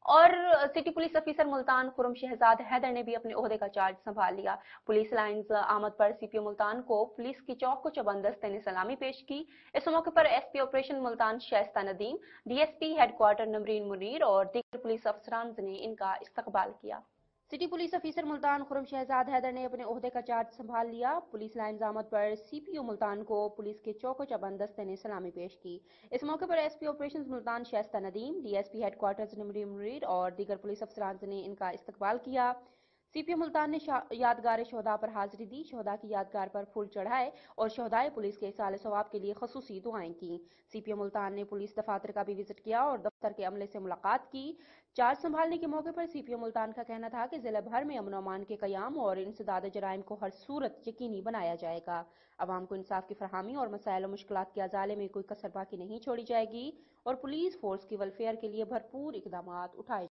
اور city police officer Multan Khurram Shahzad Haider ने भी अपने ओहदे का चार्ज संभाल लिया। पुलिस लाइंस आमद पर सीपीओ मुल्तान को पुलिस की चौक को चबंदस्त ने सलामी पेश की। इस मौके पर SP operation Multan Shaista Nadeem, DSP headquarter Namreen Munir और दीगर पुलिस अफसरान ने इनका इस्तकबाल किया। City police officer Multan Khurram Shahzad Haider ने अपने ओहदे का चार्ज संभाल लिया। पुलिस लाइन आमद पर सीपीओ मुल्तान को पुलिस के चौको चबंदस्त ने सलामी पेश की। इस मौके पर SP operation Multan Shaista Nadeem, DSP headquarter Namreen Munir और दीगर पुलिस अफसरान ने इनका इस्तकबाल किया। सीपीओ मुल्तान ने यादगार शहदा पर हाजिरी दी, शहदा की यादगार पर फूल चढ़ाए और शहदाए पुलिस के इसाले सवाब के लिए खसूसी दुआएं की। सीपीओ मुल्तान ने पुलिस दफातर का भी विजिट किया और दफ्तर के अमले से मुलाकात की। चार्ज संभालने के मौके पर सीपीओ मुल्तान का कहना था कि जिला भर में अमन अमान के कयाम और इंसदाद जराइम को हर सूरत यकीनी बनाया जाएगा। अवाम को इंसाफ की फरहमी और मसाइल और मुश्किलात के अजाले में कोई कसर बाकी नहीं छोड़ी जाएगी और पुलिस फोर्स की वेलफेयर के लिए भरपूर इकदाम उठाए